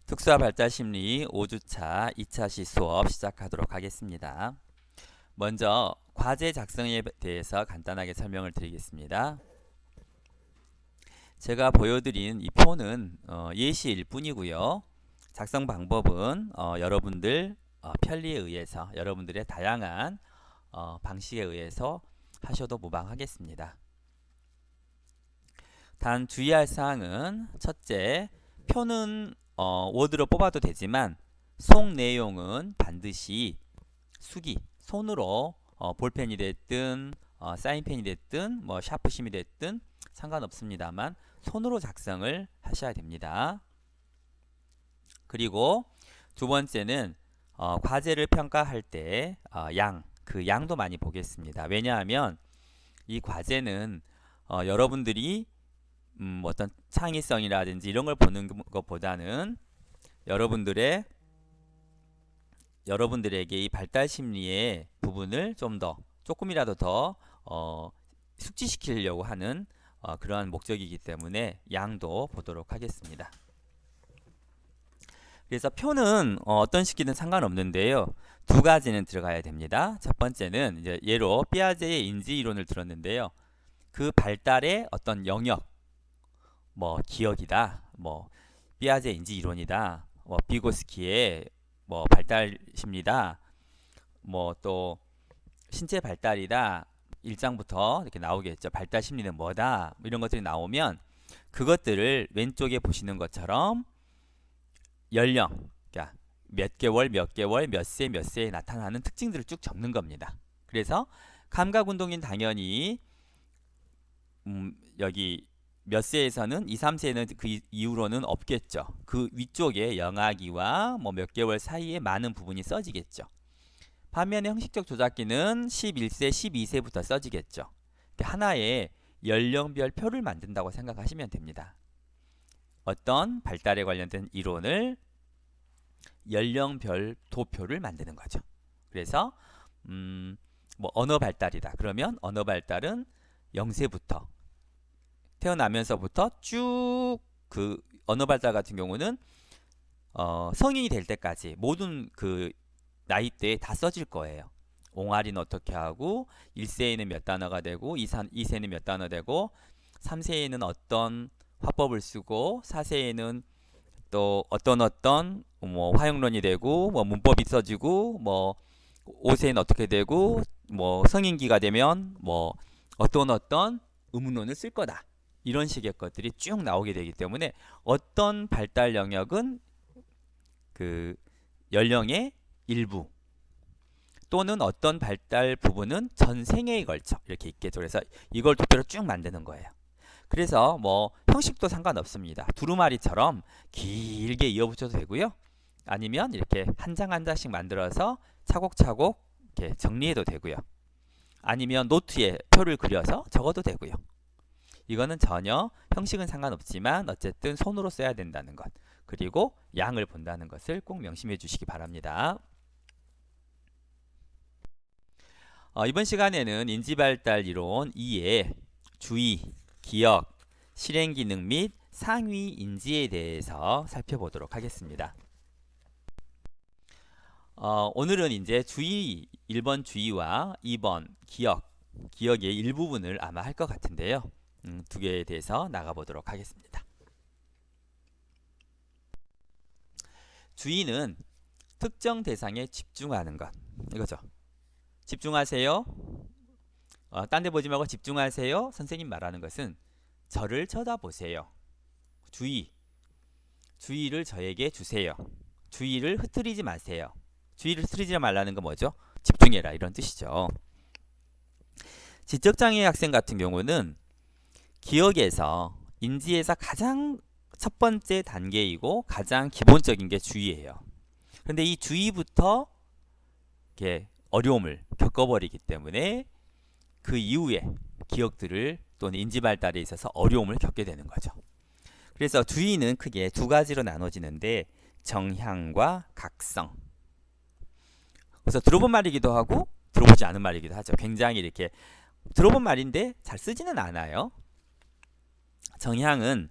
특수화 발달 심리 5주차 2차 시 수업 시작하도록 하겠습니다. 먼저 과제 작성에 대해서 간단하게 설명을 드리겠습니다. 제가 보여드린 이 표는 예시일 뿐이고요. 작성 방법은 여러분들 편리에 의해서 여러분들의 다양한 방식에 의해서 하셔도 무방하겠습니다. 단 주의할 사항은 첫째, 표는 워드로 뽑아도 되지만 속 내용은 반드시 수기, 손으로 볼펜이 됐든 사인펜이 됐든 뭐 샤프심이 됐든 상관없습니다만 손으로 작성을 하셔야 됩니다. 그리고 두 번째는 과제를 평가할 때 그 양도 많이 보겠습니다. 왜냐하면 이 과제는 여러분들이 어떤 창의성이라든지 이런 걸 보는 것보다는 여러분들에게 이 발달 심리의 부분을 조금이라도 더 숙지시키려고 하는 그러한 목적이기 때문에 양도 보도록 하겠습니다. 그래서 표는 어떤 식이든 상관없는데요. 두 가지는 들어가야 됩니다. 첫 번째는 이제 예로 피아제의 인지 이론을 들었는데요. 그 발달의 어떤 영역, 뭐 기억이다, 뭐 피아제 인지 이론이다, 뭐 비고스키의 뭐 발달 심리다, 뭐 또 신체 발달이다, 1장부터 이렇게 나오겠죠. 발달 심리는 뭐다, 이런 것들이 나오면 그것들을 왼쪽에 보시는 것처럼 연령, 그러니까 몇 개월, 몇 세에 나타나는 특징들을 쭉 적는 겁니다. 그래서 감각운동인 당연히 여기 몇 세에서는 2, 3세는 그 이후로는 없겠죠. 그 위쪽에 영아기와 뭐 몇 개월 사이에 많은 부분이 써지겠죠. 반면에 형식적 조작기는 11세, 12세부터 써지겠죠. 하나의 연령별 표를 만든다고 생각하시면 됩니다. 어떤 발달에 관련된 이론을 연령별 도표를 만드는 거죠. 그래서 뭐 언어 발달이다. 그러면 언어 발달은 0세부터 태어나면서부터 쭉 그 언어 발달 같은 경우는 성인이 될 때까지 모든 그 나이대에 다 써질 거예요. 옹알이는 어떻게 하고 1세에는 몇 단어가 되고 2세는 몇 단어 되고 3세에는 어떤 화법을 쓰고 4세에는 또 어떤 뭐 화용론이 되고 뭐 문법이 써지고 뭐 5세는 어떻게 되고 뭐 성인기가 되면 뭐 어떤 의문론을 쓸 거다. 이런 식의 것들이 쭉 나오게 되기 때문에 어떤 발달 영역은 그 연령의 일부 또는 어떤 발달 부분은 전 생애에 걸쳐 이렇게 있겠죠. 그래서 이걸 도표로 쭉 만드는 거예요. 그래서 뭐 형식도 상관없습니다. 두루마리처럼 길게 이어붙여도 되고요. 아니면 이렇게 한 장 한 장씩 만들어서 차곡차곡 이렇게 정리해도 되고요. 아니면 노트에 표를 그려서 적어도 되고요. 이거는 전혀 형식은 상관없지만 어쨌든 손으로 써야 된다는 것, 그리고 양을 본다는 것을 꼭 명심해 주시기 바랍니다. 이번 시간에는 인지발달 이론 2의 주의, 기억, 실행기능 및 상위 인지에 대해서 살펴보도록 하겠습니다. 오늘은 이제 주의 1번 주의와 2번 기억의 일부분을 아마 할 것 같은데요. 두 개에 대해서 나가보도록 하겠습니다. 주의는 특정 대상에 집중하는 것, 이거죠. 집중하세요. 딴 데 보지 말고 집중하세요. 선생님 말하는 것은 저를 쳐다보세요. 주의를 저에게 주세요. 주의를 흐트리지 마세요. 주의를 흐트리지 말라는 건 뭐죠? 집중해라, 이런 뜻이죠. 지적장애 학생 같은 경우는 기억에서 인지에서 가장 첫 번째 단계이고 가장 기본적인 게 주의예요. 그런데 이 주의부터 이렇게 어려움을 겪어버리기 때문에 그 이후에 기억들을 또는 인지 발달에 있어서 어려움을 겪게 되는 거죠. 그래서 주의는 크게 두 가지로 나눠지는데 정향과 각성. 그래서 들어본 말이기도 하고 들어보지 않은 말이기도 하죠. 굉장히 이렇게 들어본 말인데 잘 쓰지는 않아요. 정향은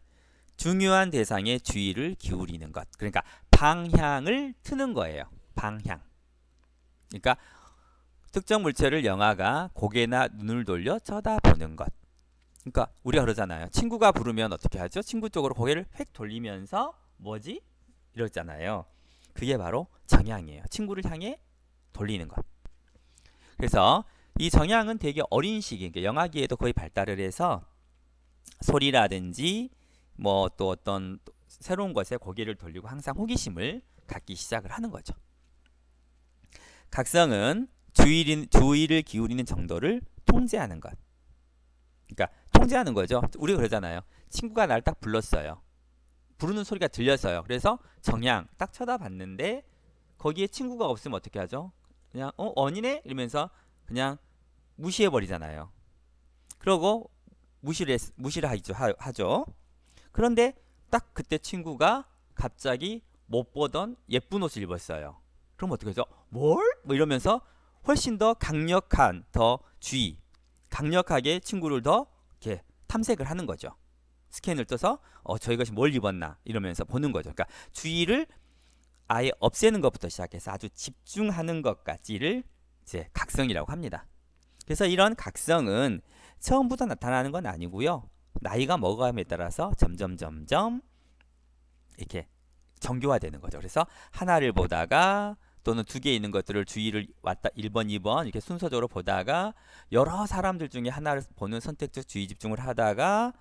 중요한 대상에 주의를 기울이는 것. 그러니까 방향을 트는 거예요. 방향. 그러니까 특정 물체를 영아가 고개나 눈을 돌려 쳐다보는 것. 그러니까 우리가 그러잖아요. 친구가 부르면 어떻게 하죠? 친구 쪽으로 고개를 획 돌리면서 뭐지? 이러잖아요. 그게 바로 정향이에요. 친구를 향해 돌리는 것. 그래서 이 정향은 되게 어린 시기, 그러니까 영아기에도 거의 발달을 해서 소리라든지 뭐 또 어떤 새로운 것에 고개를 돌리고 항상 호기심을 갖기 시작을 하는 거죠. 각성은 주의를 기울이는 정도를 통제하는 것. 그러니까 통제하는 거죠. 우리가 그러잖아요. 친구가 날 딱 불렀어요. 부르는 소리가 들렸어요. 그래서 정향 딱 쳐다봤는데 거기에 친구가 없으면 어떻게 하죠? 그냥 언니네 이러면서 그냥 무시해 버리잖아요. 그러고 무시를 하죠. 그런데 딱 그때 친구가 갑자기 못 보던 예쁜 옷을 입었어요. 그럼 어떻게 하죠? 뭘? 뭐 이러면서 훨씬 더 강력한 강력하게 친구를 더 이렇게 탐색을 하는 거죠. 스캔을 떠서 저 이것이 뭘 입었나 이러면서 보는 거죠. 그러니까 주의를 아예 없애는 것부터 시작해서 아주 집중하는 것까지를 이제 각성이라고 합니다. 그래서 이런 각성은 처음부터 나타나는 건 아니고요. 나이가 먹어감에 따라서 점점 이렇게 정교화되는 거죠. 그래서 하나를 보다가 또는 두 개 있는 것들을 주의를 왔다 1번, 2번 이렇게 순서적으로 보다가 여러 사람들 중에 하나를 보는 선택적 주의 집중을 하다가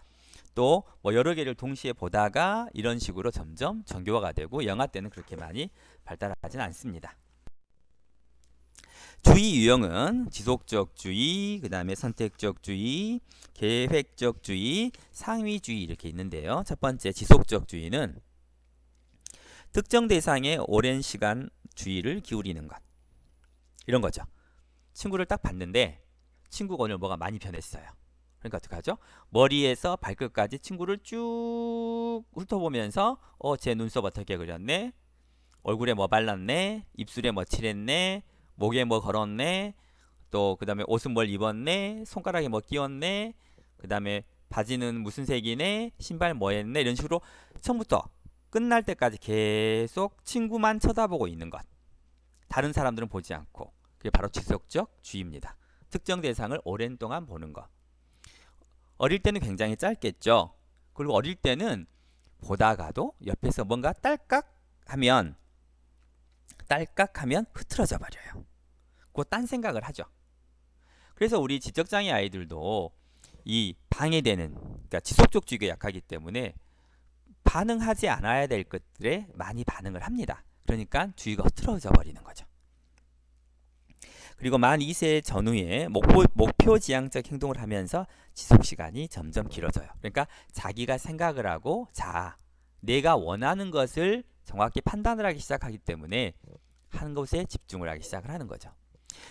또 뭐 여러 개를 동시에 보다가 이런 식으로 점점 정교화가 되고 영아 때는 그렇게 많이 발달하지는 않습니다. 주의 유형은 지속적 주의, 그 다음에 선택적 주의, 계획적 주의, 상위주의 이렇게 있는데요. 첫 번째 지속적 주의는 특정 대상에 오랜 시간 주의를 기울이는 것. 이런 거죠. 친구를 딱 봤는데 친구가 오늘 뭐가 많이 변했어요. 그러니까 어떻게 하죠? 머리에서 발끝까지 친구를 쭉 훑어보면서 제 눈썹 어떻게 그렸네? 얼굴에 뭐 발랐네? 입술에 뭐 칠했네? 목에 뭐 걸었네? 또 그 다음에 옷은 뭘 입었네? 손가락에 뭐 끼웠네? 그 다음에 바지는 무슨 색이네? 신발 뭐 했네? 이런 식으로 처음부터 끝날 때까지 계속 친구만 쳐다보고 있는 것. 다른 사람들은 보지 않고. 그게 바로 지속적 주의입니다. 특정 대상을 오랜 동안 보는 것. 어릴 때는 굉장히 짧겠죠. 그리고 어릴 때는 보다가도 옆에서 뭔가 딸깍하면 흐트러져 버려요. 그거 딴 생각을 하죠. 그래서 우리 지적장애 아이들도 이 방해되는, 그러니까 지속적 주의가 약하기 때문에 반응하지 않아야 될 것들에 많이 반응을 합니다. 그러니까 주의가 흐트러져 버리는 거죠. 그리고 만 2세 전후에 목표 지향적 행동을 하면서 지속 시간이 점점 길어져요. 그러니까 자기가 생각을 하고 내가 원하는 것을 정확히 판단을 하기 시작하기 때문에 한 것에 집중을 하기 시작을 하는 거죠.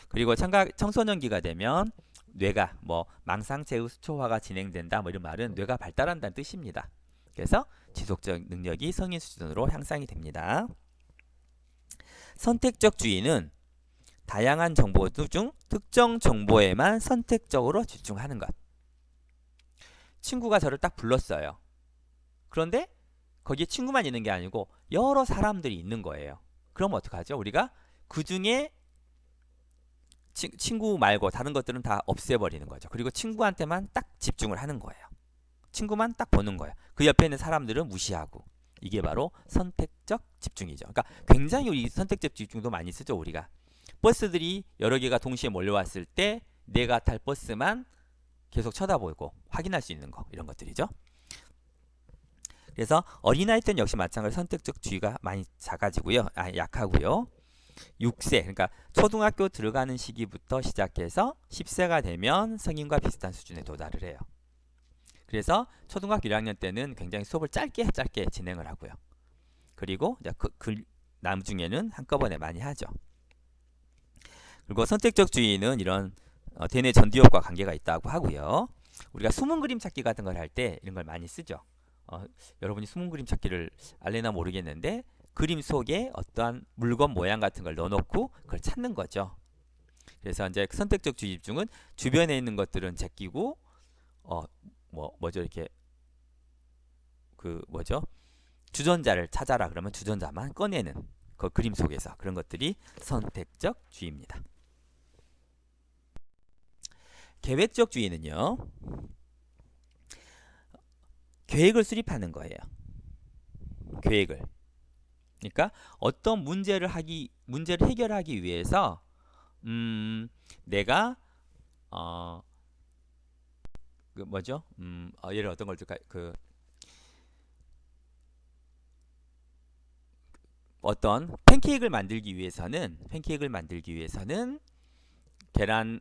그리고 청소년기가 되면 뇌가 망상체의 수초화가 진행된다 이런 말은 뇌가 발달한다는 뜻입니다. 그래서 지속적 능력이 성인 수준으로 향상이 됩니다. 선택적 주의는 다양한 정보 중 특정 정보에만 선택적으로 집중하는 것. 친구가 저를 딱 불렀어요. 그런데 거기에 친구만 있는 게 아니고 여러 사람들이 있는 거예요. 그럼 어떡하죠? 우리가 그 중에 친구 말고 다른 것들은 다 없애버리는 거죠. 그리고 친구한테만 딱 집중을 하는 거예요. 친구만 딱 보는 거예요. 그 옆에 있는 사람들은 무시하고. 이게 바로 선택적 집중이죠. 그러니까 굉장히 우리 선택적 집중도 많이 쓰죠, 우리가. 버스들이 여러 개가 동시에 몰려왔을 때 내가 탈 버스만 계속 쳐다보고 확인할 수 있는 거, 이런 것들이죠. 그래서 어린아이 때는 역시 마찬가지로 선택적 주의가 많이 약하고요. 6세, 그러니까 초등학교 들어가는 시기부터 시작해서 10세가 되면 성인과 비슷한 수준에 도달을 해요. 그래서 초등학교 1학년 때는 굉장히 수업을 짧게 진행을 하고요. 그리고 나중에는 한꺼번에 많이 하죠. 그리고 선택적 주의는 이런 대뇌 전두엽과 관계가 있다고 하고요. 우리가 숨은 그림 찾기 같은 걸 할 때 이런 걸 많이 쓰죠. 여러분이 숨은 그림 찾기를 알려나 모르겠는데 그림 속에 어떠한 물건 모양 같은 걸 넣어놓고 그걸 찾는 거죠. 그래서 이제 선택적 주의 집중은 주변에 있는 것들은 제끼고 이렇게 주전자를 찾아라 그러면 주전자만 꺼내는 그 그림 속에서 그런 것들이 선택적 주의입니다. 계획적 주의는요. 계획을 수립하는 거예요. 계획을. 그러니까 어떤 문제를 해결하기 위해서 내가 그 뭐죠? 예를 어떤 걸 들까? 어떤 팬케이크를 만들기 위해서는 계란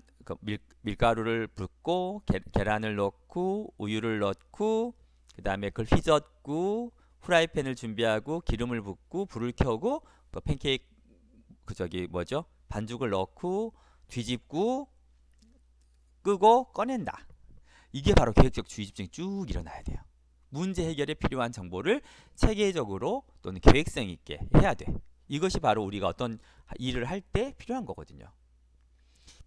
밀가루를 붓고 계란을 넣고 우유를 넣고 그다음에 그걸 휘젓고 후라이팬을 준비하고 기름을 붓고 불을 켜고 또 팬케이크 반죽을 넣고 뒤집고 끄고 꺼낸다. 이게 바로 계획적 주의 집중이 쭉 일어나야 돼요. 문제 해결에 필요한 정보를 체계적으로 또는 계획성 있게 해야 돼. 이것이 바로 우리가 어떤 일을 할 때 필요한 거거든요.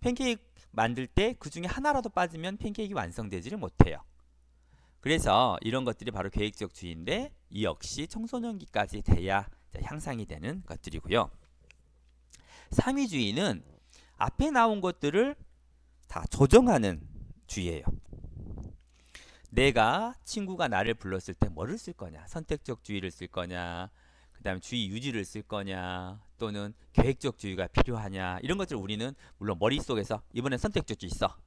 팬케이크 만들 때 그 중에 하나라도 빠지면 팬케이크 완성되지를 못해요. 그래서 이런 것들이 바로 계획적 주의인데 이 역시 청소년기까지 돼야 향상이 되는 것들이고요. 상위주의는 앞에 나온 것들을 다 조정하는 주의예요. 내가 친구가 나를 불렀을 때 뭐를 쓸 거냐? 선택적 주의를 쓸 거냐? 그 다음에 주의 유지를 쓸 거냐? 또는 계획적 주의가 필요하냐? 이런 것들을 우리는 물론 머릿속에서 이번엔 선택적 주의 써.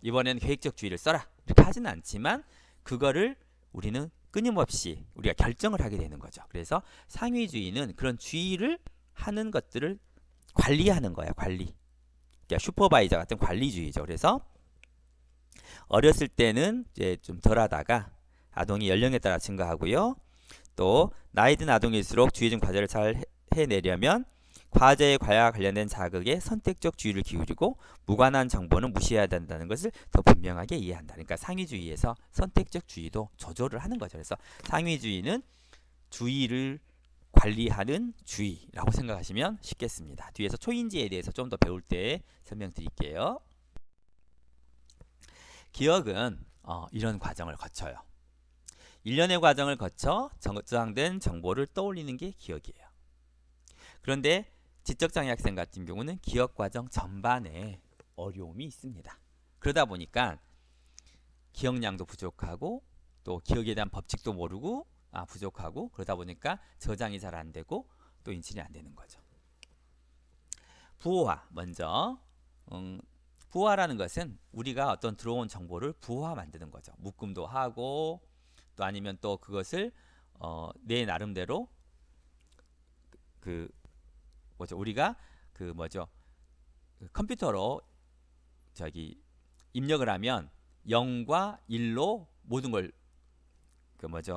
이번엔 계획적 주의를 써라. 이렇게 하지는 않지만 그거를 우리는 끊임없이 우리가 결정을 하게 되는 거죠. 그래서 상위주의는 그런 주의를 하는 것들을 관리하는 거야. 관리. 그러니까 슈퍼바이저 같은 관리주의죠. 그래서 어렸을 때는 이제 좀 덜하다가 아동이 연령에 따라 증가하고요. 또 나이 든 아동일수록 주의적 과제를 잘 해내려면 과제에 관련된 자극에 선택적 주의를 기울이고 무관한 정보는 무시해야 된다는 것을 더 분명하게 이해한다. 그러니까 상위주의에서 선택적 주의도 조절을 하는 거죠. 그래서 상위주의는 주의를 관리하는 주의라고 생각하시면 쉽겠습니다. 뒤에서 초인지에 대해서 좀 더 배울 때 설명드릴게요. 기억은 이런 과정을 거쳐요. 일련의 과정을 거쳐 저장된 정보를 떠올리는 게 기억이에요. 그런데 지적장애 학생 같은 경우는 기억 과정 전반에 어려움이 있습니다. 그러다 보니까 기억량도 부족하고 또 기억에 대한 법칙도 모르고 부족하고 그러다 보니까 저장이 잘 안 되고 또 인출이 안 되는 거죠. 부호화 먼저 부호화라는 것은 우리가 어떤 들어온 정보를 부호화 만드는 거죠. 묶음도 하고 또 아니면 또 그것을 내 나름대로 우리가 컴퓨터로 입력을 하면 0과 1로 모든 걸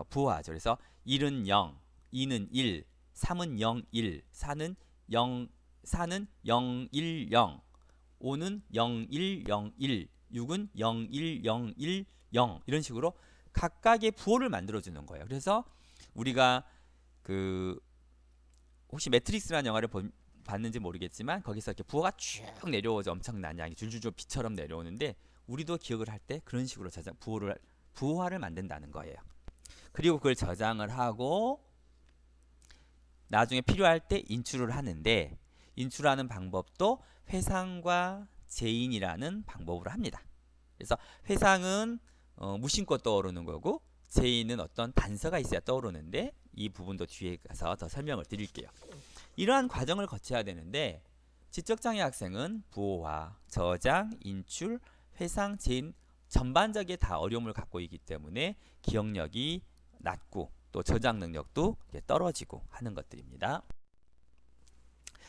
부호하죠. 그래서 1은 0, 2는 1, 3은 0, 1, 4는 0, 1, 0, 5는 0, 1, 0, 1, 6은 0, 1, 0, 1, 0 이런 식으로 각각의 부호를 만들어주는 거예요. 그래서 우리가 혹시 매트릭스라는 영화를 봤는지 모르겠지만 거기서 이렇게 부호가 쭉 내려오죠. 엄청난 양이 줄줄줄 비처럼 내려오는데 우리도 기억을 할 때 그런 식으로 부호화를 만든다는 거예요. 그리고 그걸 저장을 하고 나중에 필요할 때 인출을 하는데 인출하는 방법도 회상과 재인이라는 방법으로 합니다. 그래서 회상은 무심코 떠오르는 거고 재인은 어떤 단서가 있어야 떠오르는데 이 부분도 뒤에 가서 더 설명을 드릴게요. 이러한 과정을 거쳐야 되는데 지적장애 학생은 부호화, 저장, 인출, 회상, 재인 전반적인 다 어려움을 갖고 있기 때문에 기억력이 낮고 또 저장 능력도 떨어지고 하는 것들입니다.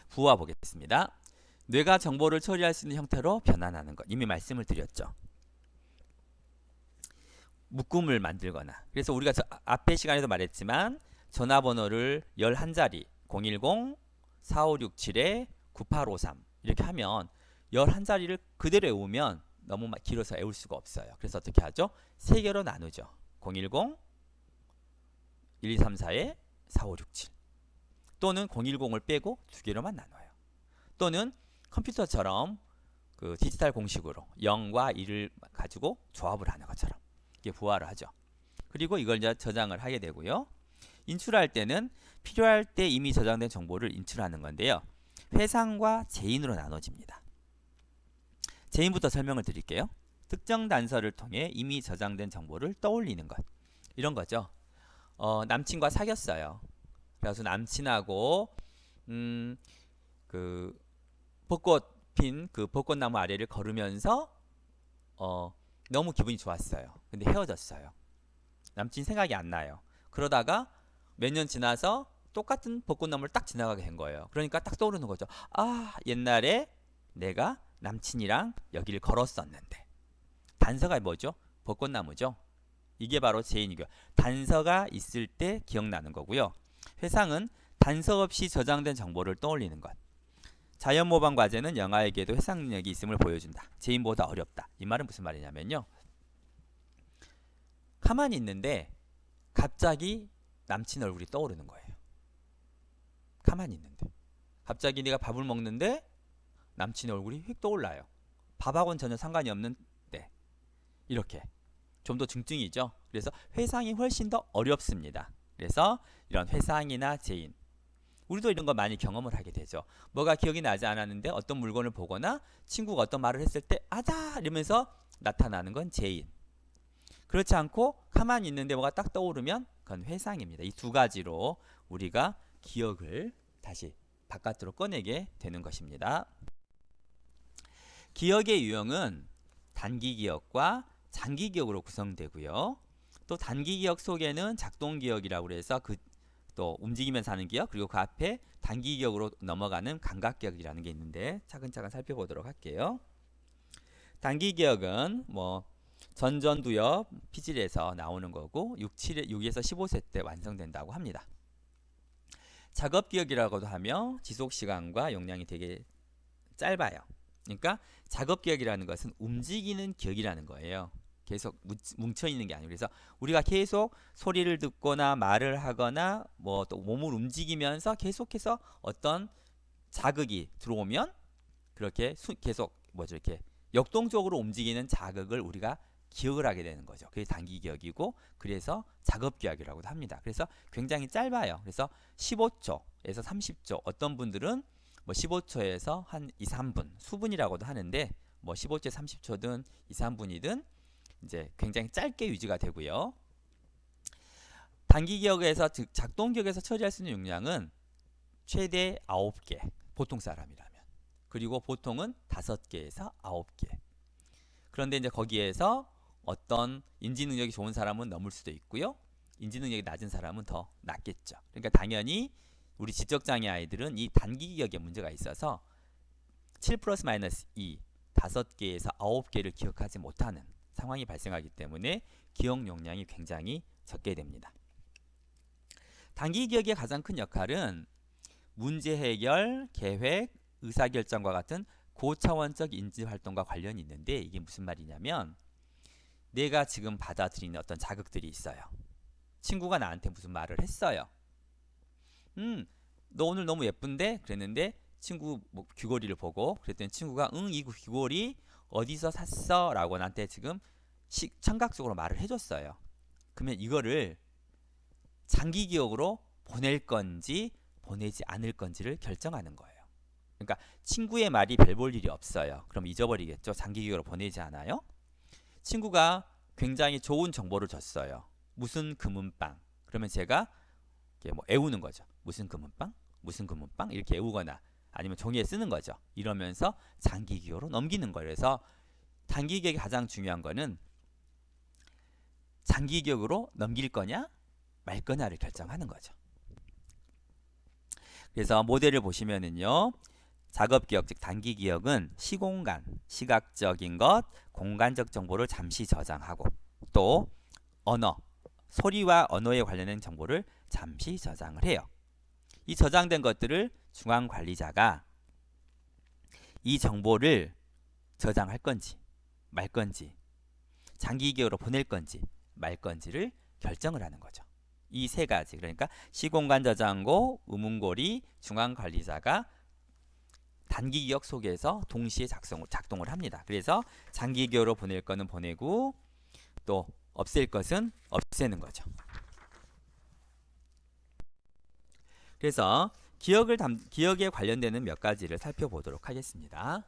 부호화 보겠습니다. 뇌가 정보를 처리할 수 있는 형태로 변환하는 것. 이미 말씀을 드렸죠. 묶음을 만들거나. 그래서 우리가 앞에 시간에도 말했지만 전화번호를 11자리 010-4567-9853 이렇게 하면 11자리를 그대로 외우면 너무 길어서 외울 수가 없어요. 그래서 어떻게 하죠? 3개로 나누죠. 010-1234-4567 또는 010을 빼고 2개로만 나눠요. 또는 컴퓨터처럼 디지털 공식으로 0과 1을 가지고 조합을 하는 것처럼 이게 부호화를 하죠. 그리고 이걸 이제 저장을 하게 되고요. 인출할 때는 필요할 때 이미 저장된 정보를 인출하는 건데요. 회상과 재인으로 나눠집니다. 재인부터 설명을 드릴게요. 특정 단서를 통해 이미 저장된 정보를 떠올리는 것. 이런 거죠. 남친과 사귀었어요. 그래서 남친하고 그 벚꽃 핀 그 벚꽃나무 아래를 걸으면서 너무 기분이 좋았어요. 근데 헤어졌어요. 남친 생각이 안 나요. 그러다가 몇 년 지나서 똑같은 벚꽃나무를 딱 지나가게 된 거예요. 그러니까 딱 떠오르는 거죠. 아, 옛날에 내가 남친이랑 여기를 걸었었는데. 단서가 뭐죠? 벚꽃나무죠. 이게 바로 재인이고요. 단서가 있을 때 기억나는 거고요. 회상은 단서 없이 저장된 정보를 떠올리는 것. 자연 모방 과제는 영아에게도 회상 능력이 있음을 보여준다. 재인보다 어렵다. 이 말은 무슨 말이냐면요. 가만히 있는데 갑자기 남친 얼굴이 떠오르는 거예요. 가만히 있는데. 갑자기 네가 밥을 먹는데 남친의 얼굴이 휙 떠올라요. 밥하고는 전혀 상관이 없는데. 이렇게. 좀 더 중증이죠. 그래서 회상이 훨씬 더 어렵습니다. 그래서 이런 회상이나 재인. 우리도 이런 거 많이 경험을 하게 되죠. 뭐가 기억이 나지 않았는데 어떤 물건을 보거나 친구가 어떤 말을 했을 때 아자 이러면서 나타나는 건 재인. 그렇지 않고 가만히 있는데 뭐가 딱 떠오르면 그건 회상입니다. 이 두 가지로 우리가 기억을 다시 바깥으로 꺼내게 되는 것입니다. 기억의 유형은 단기 기억과 장기 기억으로 구성되고요. 또 단기 기억 속에는 작동 기억이라고 해서 또 움직이면서 하는 기억, 그리고 그 앞에 단기 기억으로 넘어가는 감각 기억이라는 게 있는데 차근차근 살펴보도록 할게요. 단기 기억은 뭐 전전두엽, 피질에서 나오는 거고 6에서 15세 때 완성된다고 합니다. 작업 기억이라고도 하며 지속 시간과 용량이 되게 짧아요. 그러니까 작업 기억이라는 것은 움직이는 기억이라는 거예요. 계속 뭉쳐 있는 게 아니고, 그래서 우리가 계속 소리를 듣거나 말을 하거나 뭐 또 몸을 움직이면서 계속해서 어떤 자극이 들어오면 그렇게 계속 뭐죠, 이렇게 역동적으로 움직이는 자극을 우리가 기억을 하게 되는 거죠. 그게 단기 기억이고, 그래서 작업 기억이라고도 합니다. 그래서 굉장히 짧아요. 그래서 15초에서 30초, 어떤 분들은 뭐 15초에서 한 2, 3분, 수분이라고도 하는데 뭐 15초, 30초든 2, 3분이든 이제 굉장히 짧게 유지가 되고요. 단기 기억에서 즉 작동 기억에서 처리할 수 있는 용량은 최대 9개, 보통 사람이라면. 그리고 보통은 5개에서 9개. 그런데 이제 거기에서 어떤 인지 능력이 좋은 사람은 넘을 수도 있고요. 인지 능력이 낮은 사람은 더 낮겠죠. 그러니까 당연히 우리 지적장애 아이들은 이 단기 기억에 문제가 있어서 7 플러스 마이너스 2, 5개에서 9개를 기억하지 못하는 상황이 발생하기 때문에 기억 용량이 굉장히 적게 됩니다. 단기 기억의 가장 큰 역할은 문제 해결, 계획, 의사결정과 같은 고차원적 인지활동과 관련이 있는데, 이게 무슨 말이냐면 내가 지금 받아들이는 어떤 자극들이 있어요. 친구가 나한테 무슨 말을 했어요. 너 오늘 너무 예쁜데? 그랬는데 친구 뭐 귀걸이를 보고, 그랬더니 친구가 이 귀걸이 어디서 샀어? 라고 나한테 지금 청각적으로 말을 해줬어요. 그러면 이거를 장기 기억으로 보낼 건지 보내지 않을 건지를 결정하는 거예요. 그러니까 친구의 말이 별 볼 일이 없어요. 그럼 잊어버리겠죠. 장기 기억으로 보내지 않아요. 친구가 굉장히 좋은 정보를 줬어요. 무슨 금은빵. 그러면 제가 이렇게 뭐 애우는 거죠. 무슨 금은빵? 무슨 금은빵? 이렇게 애우거나 아니면 종이에 쓰는 거죠. 이러면서 장기 기억으로 넘기는 거예요. 그래서 단기 기억이 가장 중요한 거는 장기 기억으로 넘길 거냐 말 거냐를 결정하는 거죠. 그래서 모델을 보시면은요. 작업 기억, 즉 단기 기억은 시공간, 시각적인 것, 공간적 정보를 잠시 저장하고, 또 언어, 소리와 언어에 관련된 정보를 잠시 저장을 해요. 이 저장된 것들을 중앙 관리자가 이 정보를 저장할 건지 말 건지, 장기 기억으로 보낼 건지 말 건지를 결정을 하는 거죠. 이 세 가지, 그러니까 시공간 저장고, 의문고리, 중앙 관리자가 단기 기억 속에서 동시에 작동을 합니다. 그래서 장기 기억으로 보낼 거는 보내고 또 없앨 것은 없애는 거죠. 그래서 기억에 관련되는 몇 가지를 살펴보도록 하겠습니다.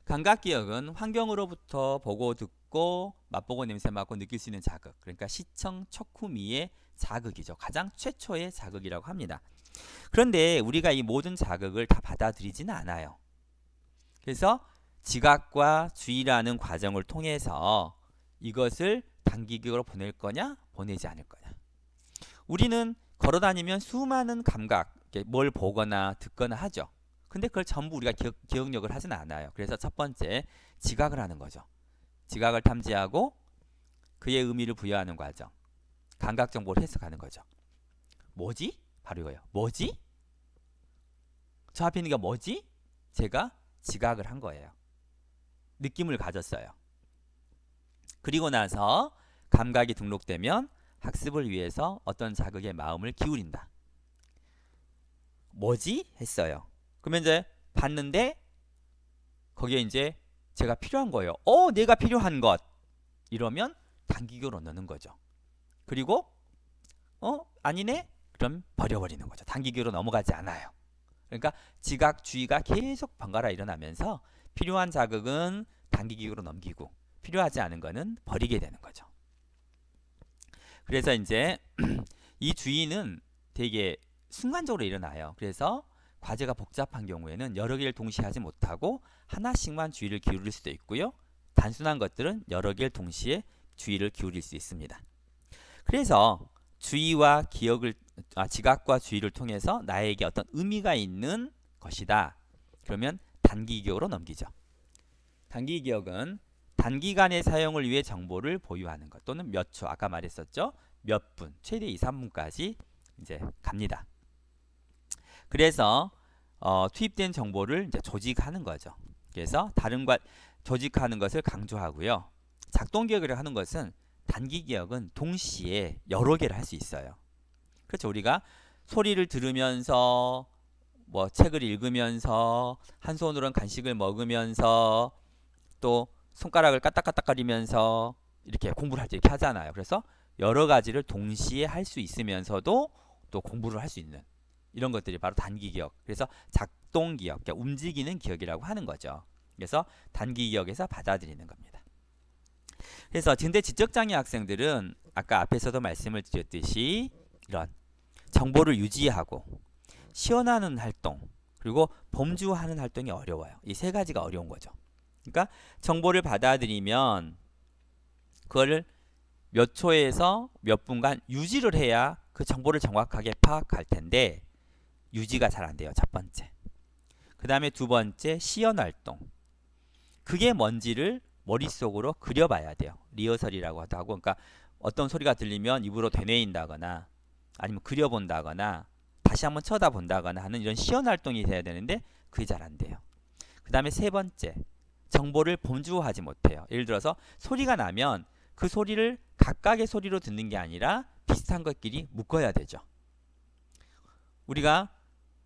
감각기억은 환경으로부터 보고 듣고 맛보고 냄새 맡고 느낄 수 있는 자극, 그러니까 시청 척후미의 자극이죠. 가장 최초의 자극이라고 합니다. 그런데 우리가 이 모든 자극을 다 받아들이지는 않아요. 그래서 지각과 주의라는 과정을 통해서 이것을 단기기억으로 보낼 거냐 보내지 않을 거냐. 우리는 걸어다니면 수많은 감각, 뭘 보거나 듣거나 하죠. 근데 그걸 전부 우리가 기억력을 하진 않아요. 그래서 첫 번째, 지각을 하는 거죠. 지각을 탐지하고 그의 의미를 부여하는 과정. 감각 정보를 해석하는 거죠. 뭐지? 바로 이거예요. 뭐지? 저 앞에 있는 게 뭐지? 제가 지각을 한 거예요. 느낌을 가졌어요. 그리고 나서 감각이 등록되면 학습을 위해서 어떤 자극에 마음을 기울인다. 뭐지? 했어요. 그러면 이제 봤는데 거기에 이제 제가 필요한 거예요. 내가 필요한 것. 이러면 단기기억으로 넣는 거죠. 그리고 아니네? 그럼 버려버리는 거죠. 단기기억으로 넘어가지 않아요. 그러니까 지각, 주의가 계속 번갈아 일어나면서 필요한 자극은 단기기억으로 넘기고 필요하지 않은 거는 버리게 되는 거죠. 그래서 이제 이 주의는 되게 순간적으로 일어나요. 그래서 과제가 복잡한 경우에는 여러 개를 동시에 하지 못하고 하나씩만 주의를 기울일 수도 있고요. 단순한 것들은 여러 개를 동시에 주의를 기울일 수 있습니다. 그래서 주의와 지각과 주의를 통해서 나에게 어떤 의미가 있는 것이다. 그러면 단기기억으로 넘기죠. 단기기억은 단기간의 사용을 위해 정보를 보유하는 것 또는 몇 초, 아까 말했었죠. 몇 분, 최대 2, 3분까지 이제 갑니다. 그래서 투입된 정보를 이제 조직하는 거죠. 그래서 조직하는 것을 강조하고요. 작동기억이라고 하는 것은 단기기억은 동시에 여러 개를 할 수 있어요. 그렇죠. 우리가 소리를 들으면서 책을 읽으면서 한 손으로는 간식을 먹으면서 또 손가락을 까딱까딱거리면서 이렇게 공부를 할 때 이렇게 하잖아요. 그래서 여러 가지를 동시에 할 수 있으면서도 또 공부를 할 수 있는 이런 것들이 바로 단기기억. 그래서 작동기억, 그러니까 움직이는 기억이라고 하는 거죠. 그래서 단기기억에서 받아들이는 겁니다. 그래서 근데 지적장애 학생들은 아까 앞에서도 말씀을 드렸듯이 이런 정보를 유지하고 시연하는 활동 그리고 범주화하는 활동이 어려워요. 이 세 가지가 어려운 거죠. 그러니까 정보를 받아들이면 그걸 몇 초에서 몇 분간 유지를 해야 그 정보를 정확하게 파악할 텐데 유지가 잘 안 돼요. 첫 번째. 그 다음에 두 번째 시연 활동. 그게 뭔지를 머릿속으로 그려봐야 돼요. 리허설이라고 하고 그러니까 어떤 소리가 들리면 입으로 되뇌인다거나 아니면 그려본다거나 다시 한번 쳐다본다거나 하는 이런 시연 활동이 돼야 되는데 그게 잘 안 돼요. 그 다음에 세 번째 정보를 범주화하지 못해요. 예를 들어서 소리가 나면 그 소리를 각각의 소리로 듣는 게 아니라 비슷한 것끼리 묶어야 되죠. 우리가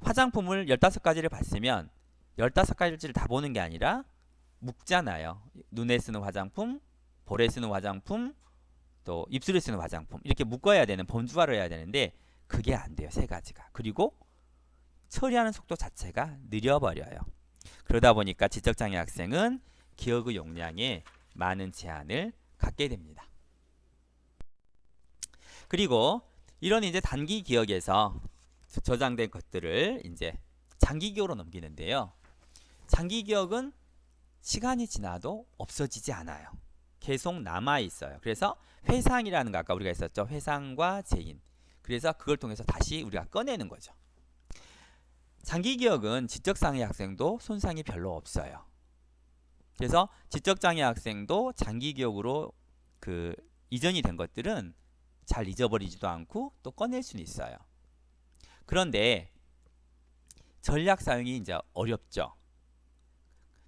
화장품을 15가지를 봤으면 15가지를 다 보는 게 아니라 묶잖아요. 눈에 쓰는 화장품, 볼에 쓰는 화장품, 또 입술에 쓰는 화장품 이렇게 묶어야 되는 범주화를 해야 되는데 그게 안 돼요. 세 가지가. 그리고 처리하는 속도 자체가 느려버려요. 그러다 보니까 지적장애 학생은 기억의 용량에 많은 제한을 갖게 됩니다. 그리고 이런 이제 단기 기억에서 저장된 것들을 이제 장기 기억으로 넘기는데요. 장기 기억은 시간이 지나도 없어지지 않아요. 계속 남아 있어요. 그래서 회상이라는 거 아까 우리가 했었죠. 회상과 재인. 그래서 그걸 통해서 다시 우리가 꺼내는 거죠. 장기 기억은 지적장애 학생도 손상이 별로 없어요. 그래서 지적장애 학생도 장기 기억으로 이전이 된 것들은 잘 잊어버리지도 않고 또 꺼낼 수는 있어요. 그런데 전략 사용이 이제 어렵죠.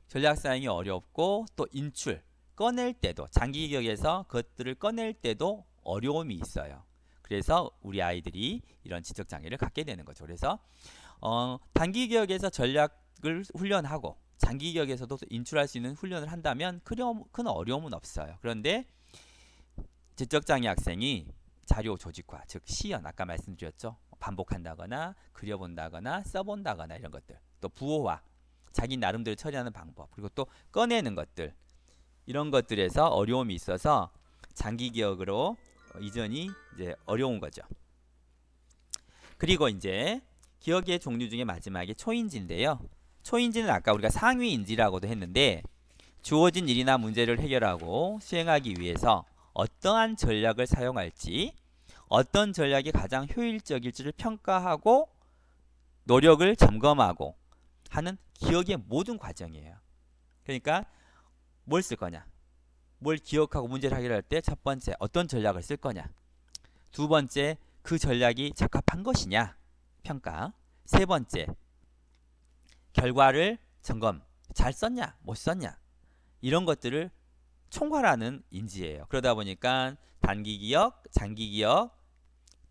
전략 사용이 어렵고 또 인출, 꺼낼 때도 장기 기억에서 그것들을 꺼낼 때도 어려움이 있어요. 그래서 우리 아이들이 이런 지적 장애를 갖게 되는 거죠. 그래서 단기 기억에서 전략을 훈련하고 장기 기억에서도 인출할 수 있는 훈련을 한다면 큰 어려움은 없어요. 그런데 지적 장애 학생이 자료 조직화, 즉 시연, 아까 말씀드렸죠. 반복한다거나 그려본다거나 써본다거나 이런 것들, 또 부호화, 자기 나름대로 처리하는 방법, 그리고 또 꺼내는 것들, 이런 것들에서 어려움이 있어서 장기 기억으로 이전이 이제 어려운 거죠. 그리고 이제 기억의 종류 중에 마지막에 초인지인데요. 초인지는 아까 우리가 상위인지라고도 했는데, 주어진 일이나 문제를 해결하고 수행하기 위해서 어떠한 전략을 사용할지, 어떤 전략이 가장 효율적일지를 평가하고 노력을 점검하고 하는 기억의 모든 과정이에요. 그러니까 뭘 쓸 거냐, 뭘 기억하고 문제를 해결할 때 첫 번째 어떤 전략을 쓸 거냐, 두 번째 그 전략이 적합한 것이냐 평가, 세 번째 결과를 점검, 잘 썼냐 못 썼냐, 이런 것들을 총괄하는 인지예요. 그러다 보니까 단기 기억, 장기 기억,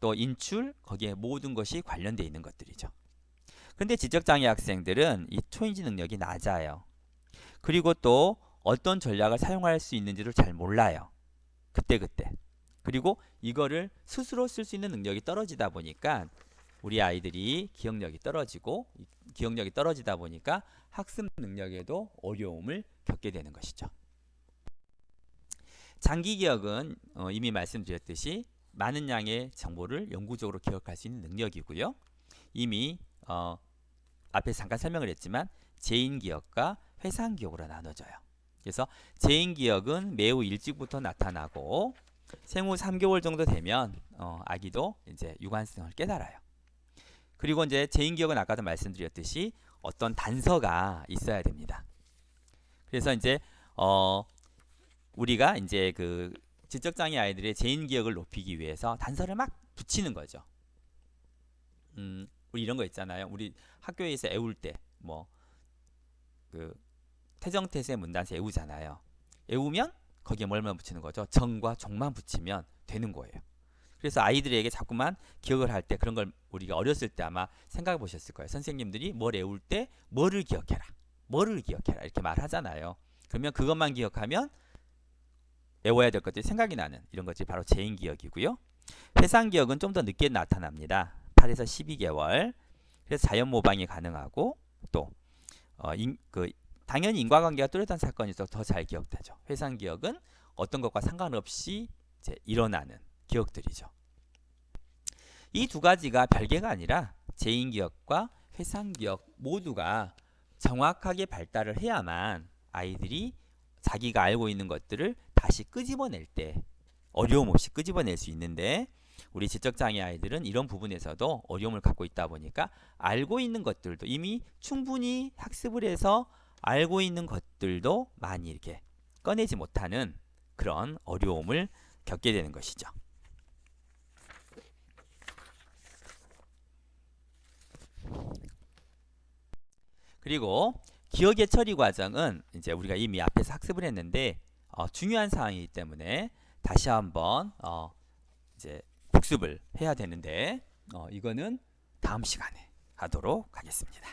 또 인출, 거기에 모든 것이 관련되어 있는 것들이죠. 근데 지적장애 학생들은 이 초인지 능력이 낮아요. 그리고 또 어떤 전략을 사용할 수 있는지를 잘 몰라요. 그때그때. 그리고 이거를 스스로 쓸 수 있는 능력이 떨어지다 보니까 우리 아이들이 기억력이 떨어지고, 기억력이 떨어지다 보니까 학습 능력에도 어려움을 겪게 되는 것이죠. 장기 기억은 이미 말씀드렸듯이 많은 양의 정보를 영구적으로 기억할 수 있는 능력이고요. 이미 앞에 잠깐 설명을 했지만 재인 기억과 회상 기억으로 나눠져요. 그래서 재인 기억은 매우 일찍부터 나타나고 생후 3개월 정도 되면 아기도 이제 유관성을 깨달아요. 그리고 이제 재인 기억은 아까도 말씀드렸듯이 어떤 단서가 있어야 됩니다. 그래서 이제 우리가 이제 그 지적장애 아이들의 재인 기억을 높이기 위해서 단서를 막 붙이는 거죠. 우리 이런 거 있잖아요. 우리 학교에서 애울 때 뭐 그 태정태세 문단세 애우잖아요. 애우면 거기에 뭘만 붙이는 거죠? 정과 종만 붙이면 되는 거예요. 그래서 아이들에게 자꾸만 기억을 할 때 그런 걸 우리가 어렸을 때 아마 생각해 보셨을 거예요. 선생님들이 뭘 애울 때 뭐를 기억해라, 뭐를 기억해라 이렇게 말하잖아요. 그러면 그것만 기억하면 외워야 될 것들이 생각이 나는 이런 것들이 바로 재인 기억이고요. 회상 기억은 좀 더 늦게 나타납니다. 8에서 12개월. 그래서 자연 모방이 가능하고 또 당연히 인과관계가 뚜렷한 사건이 있어서 더 잘 기억되죠. 회상 기억은 어떤 것과 상관없이 이제 일어나는 기억들이죠. 이 두 가지가 별개가 아니라 재인 기억과 회상 기억 모두가 정확하게 발달을 해야만 아이들이 자기가 알고 있는 것들을 다시 끄집어낼 때 어려움 없이 끄집어낼 수 있는데, 우리 지적장애 아이들은 이런 부분에서도 어려움을 갖고 있다 보니까 알고 있는 것들도 이미 충분히 학습을 해서 알고 있는 것들도 많이 이렇게 꺼내지 못하는 그런 어려움을 겪게 되는 것이죠. 그리고 기억의 처리 과정은 이제 우리가 이미 앞에서 학습을 했는데 중요한 사항이기 때문에 다시 한번 이제 복습을 해야 되는데 이거는 다음 시간에 하도록 하겠습니다.